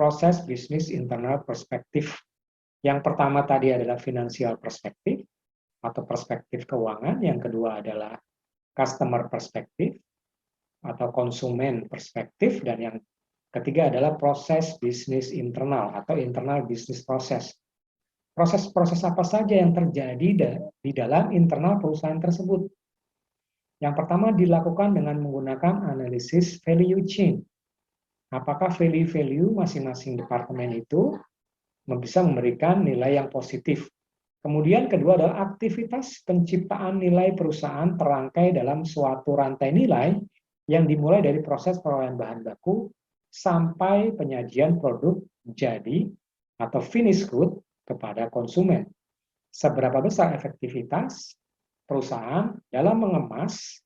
proses bisnis internal perspektif. Yang pertama tadi adalah financial perspektif atau perspektif keuangan, yang kedua adalah customer perspektif atau konsumen perspektif, dan yang ketiga adalah proses bisnis internal atau internal bisnis proses. Proses-proses apa saja yang terjadi di dalam internal perusahaan tersebut? Yang pertama dilakukan dengan menggunakan analisis value chain. Apakah value-value masing-masing departemen itu bisa memberikan nilai yang positif. Kemudian kedua adalah aktivitas penciptaan nilai perusahaan terangkai dalam suatu rantai nilai yang dimulai dari proses perolehan bahan baku sampai penyajian produk jadi atau finished good kepada konsumen. Seberapa besar efektivitas perusahaan dalam mengemas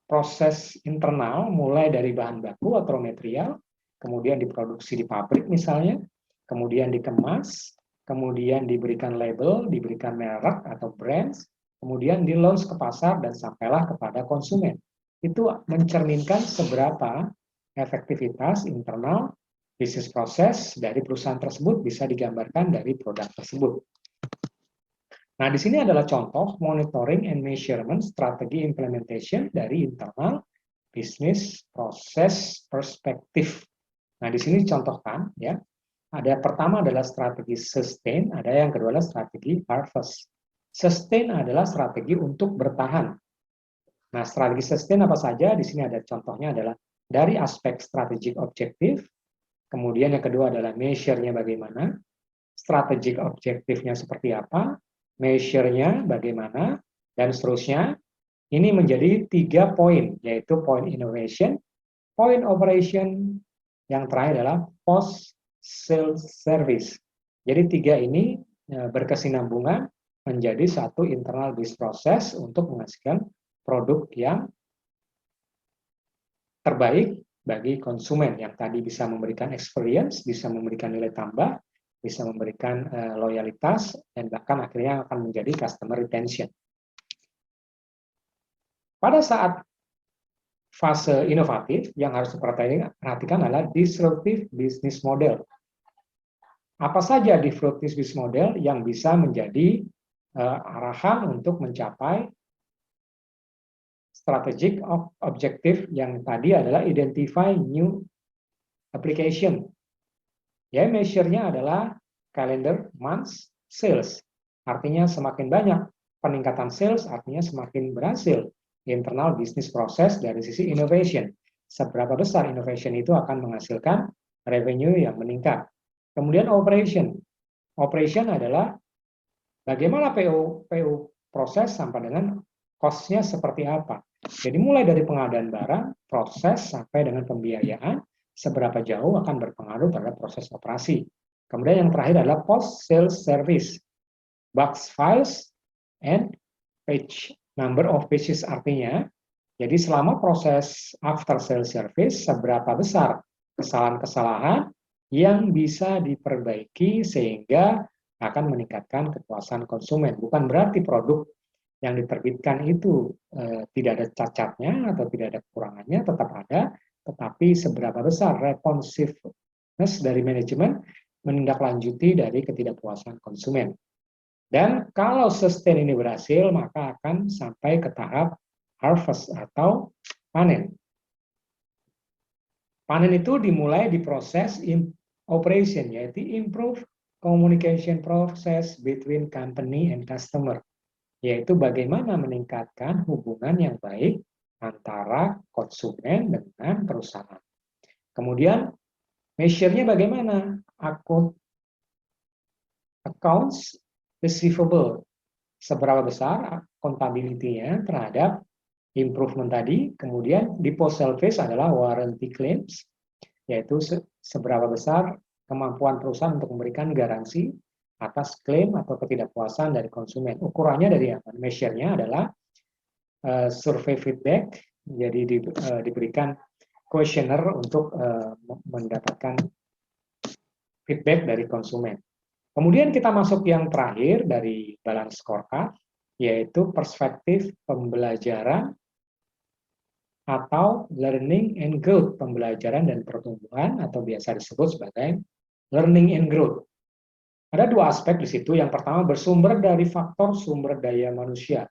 proses internal mulai dari bahan baku atau material, kemudian diproduksi di pabrik misalnya, kemudian dikemas, kemudian diberikan label, diberikan merek atau brands, kemudian di-launch ke pasar dan sampailah kepada konsumen. Itu mencerminkan seberapa efektivitas internal bisnis proses dari perusahaan tersebut bisa digambarkan dari produk tersebut. Nah, di sini adalah contoh monitoring and measurement strategi implementation dari internal bisnis proses perspektif. Nah, di sini contohkan ya. Ada pertama adalah strategi sustain, ada yang kedua adalah strategi harvest. Sustain adalah strategi untuk bertahan. Nah, strategi sustain apa saja? Di sini ada contohnya adalah dari aspek strategic objektif, kemudian yang kedua adalah measure-nya bagaimana, strategic objektifnya seperti apa, measure-nya bagaimana, dan seterusnya. Ini menjadi 3 poin, yaitu point innovation, point operation, yang terakhir adalah post sales service. Jadi 3 ini berkesinambungan menjadi satu internal business process untuk menghasilkan produk yang terbaik bagi konsumen, yang tadi bisa memberikan experience, bisa memberikan nilai tambah, bisa memberikan loyalitas, dan bahkan akhirnya akan menjadi customer retention. Pada saat fase inovatif, yang harus diperhatikan adalah disruptive business model. Apa saja disruptive business model yang bisa menjadi arahan untuk mencapai strategic objective yang tadi adalah identify new application. Ya, measure-nya adalah calendar months sales. Artinya semakin banyak peningkatan sales, artinya semakin berhasil internal business process dari sisi innovation. Seberapa besar innovation itu akan menghasilkan revenue yang meningkat. Kemudian operation. Operation adalah bagaimana PO proses sampai dengan cost-nya seperti apa. Jadi mulai dari pengadaan barang, proses sampai dengan pembiayaan, seberapa jauh akan berpengaruh terhadap proses operasi. Kemudian yang terakhir adalah post sales service, box files and page number of pages, artinya jadi selama proses after sales service seberapa besar kesalahan-kesalahan yang bisa diperbaiki sehingga akan meningkatkan kepuasan konsumen. Bukan berarti produk yang diterbitkan itu tidak ada cacatnya atau tidak ada kekurangannya, tetap ada, tetapi seberapa besar responsiveness dari manajemen menindaklanjuti dari ketidakpuasan konsumen. Dan kalau sustain ini berhasil, maka akan sampai ke tahap harvest atau panen. Panen itu dimulai di proses operation, yaitu improve communication process between company and customer, yaitu bagaimana meningkatkan hubungan yang baik antara konsumen dengan perusahaan. Kemudian measure-nya bagaimana? Accounts receivable, seberapa besar accountability-nya terhadap improvement tadi. Kemudian di post service adalah warranty claims, yaitu seberapa besar kemampuan perusahaan untuk memberikan garansi atas klaim atau ketidakpuasan dari konsumen. Ukurannya dari apa? Measure-nya adalah survei feedback, jadi diberikan questionnaire untuk mendapatkan feedback dari konsumen. Kemudian kita masuk yang terakhir dari balance scorecard, yaitu perspektif pembelajaran atau learning and growth, pembelajaran dan pertumbuhan, atau biasa disebut sebagai learning and growth. Ada dua aspek di situ. Yang pertama bersumber dari faktor sumber daya manusia,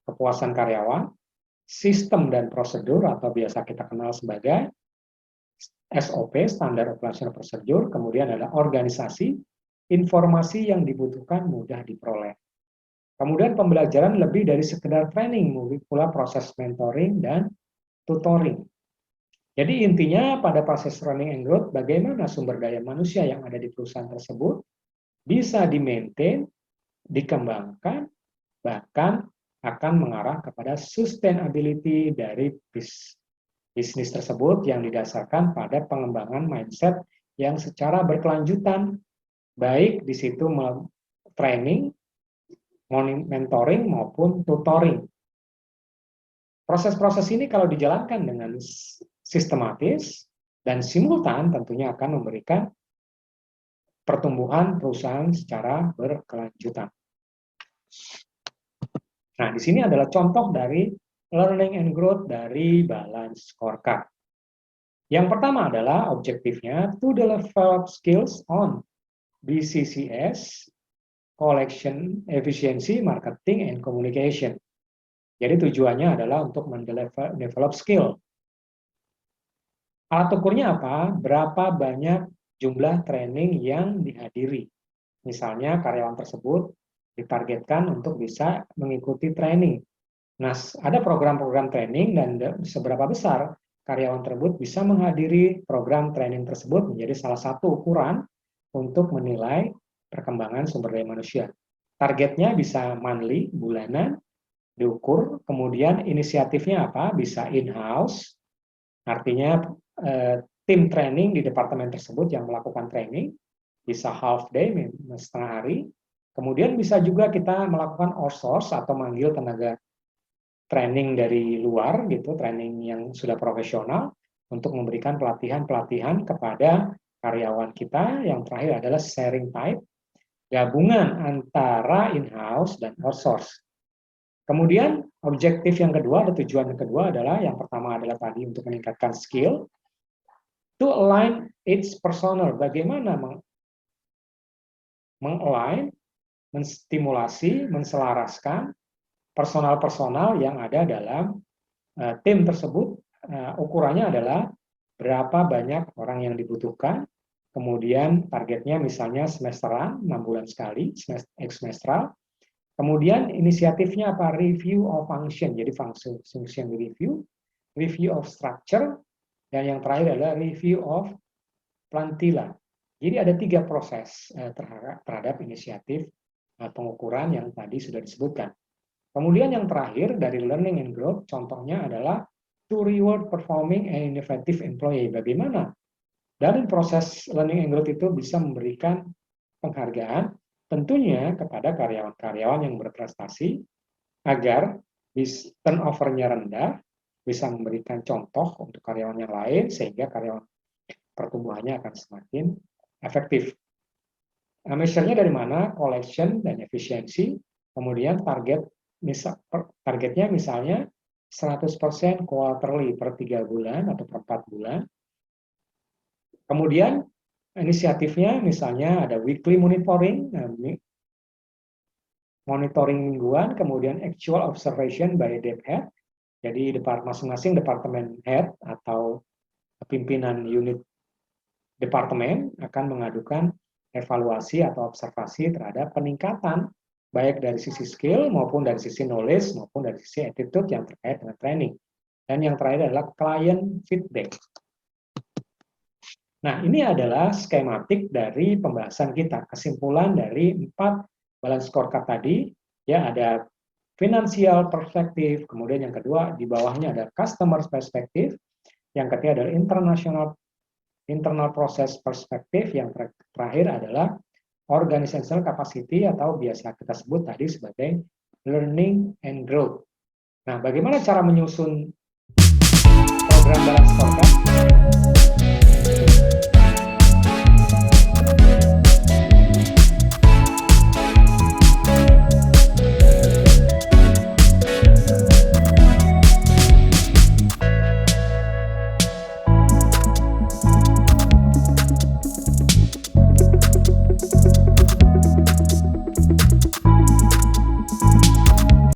kepuasan karyawan, sistem dan prosedur atau biasa kita kenal sebagai SOP, Standard Operational Procedure, kemudian ada organisasi, informasi yang dibutuhkan mudah diperoleh. Kemudian pembelajaran lebih dari sekedar training, mungkin pula proses mentoring dan tutoring. Jadi intinya pada proses learning and growth, bagaimana sumber daya manusia yang ada di perusahaan tersebut bisa di-maintain, dikembangkan, bahkan akan mengarah kepada sustainability dari bisnis tersebut yang didasarkan pada pengembangan mindset yang secara berkelanjutan, baik di situ training, mentoring maupun tutoring. Proses-proses ini kalau dijalankan dengan sistematis dan simultan tentunya akan memberikan pertumbuhan perusahaan secara berkelanjutan. Nah, di sini adalah contoh dari learning and growth dari balance scorecard. Yang pertama adalah objektifnya to develop skills on BCCS, collection, efficiency, marketing, and communication. Jadi tujuannya adalah untuk mendevelop skill. Alat ukurnya apa? Berapa banyak jumlah training yang dihadiri. Misalnya karyawan tersebut ditargetkan untuk bisa mengikuti training. Nah, ada program-program training dan seberapa besar karyawan tersebut bisa menghadiri program training tersebut menjadi salah satu ukuran untuk menilai perkembangan sumber daya manusia. Targetnya bisa monthly, bulanan, diukur, kemudian inisiatifnya apa? Bisa in-house, artinya tim training di departemen tersebut yang melakukan training, bisa half day, setengah hari, kemudian bisa juga kita melakukan outsource atau manggil tenaga training dari luar, gitu, training yang sudah profesional, untuk memberikan pelatihan-pelatihan kepada karyawan kita. Yang terakhir adalah sharing type, gabungan antara in-house dan outsource. Kemudian objektif yang kedua, atau tujuan yang kedua adalah, yang pertama adalah tadi untuk meningkatkan skill, to align its personnel, bagaimana meng-align, menstimulasi, menselaraskan personal-personal yang ada dalam tim tersebut. Ukurannya adalah berapa banyak orang yang dibutuhkan, kemudian targetnya misalnya semesteran, 6 bulan sekali, semestral. Kemudian inisiatifnya apa? Review of function, jadi function review, review of structure, dan yang terakhir adalah review of plantilla. Jadi ada 3 proses terhadap inisiatif pengukuran yang tadi sudah disebutkan. Kemudian yang terakhir dari learning and growth, contohnya adalah to reward performing and innovative employee. Bagaimana dari proses learning and growth itu bisa memberikan penghargaan tentunya kepada karyawan-karyawan yang berprestasi agar turnover-nya rendah, bisa memberikan contoh untuk karyawan yang lain sehingga karyawan pertumbuhannya akan semakin efektif. Measure-nya dari mana? Collection dan efisiensi. Kemudian targetnya misalnya 100% quarterly, per 3 bulan atau per 4 bulan. Kemudian inisiatifnya misalnya ada weekly monitoring, monitoring mingguan, kemudian actual observation by dep head. Jadi masing-masing departemen head atau pimpinan unit departemen akan mengadukan evaluasi atau observasi terhadap peningkatan baik dari sisi skill maupun dari sisi knowledge maupun dari sisi attitude yang terkait dengan training. Dan yang terakhir adalah client feedback. Nah, ini adalah skematik dari pembahasan kita. Kesimpulan dari 4 balance scorecard tadi, ya, ada financial perspective, kemudian yang kedua di bawahnya ada customer perspective, yang ketiga adalah internal process perspective, yang terakhir adalah organizational capacity atau biasa kita sebut tadi sebagai learning and growth. Nah, bagaimana cara menyusun program balance scorecard?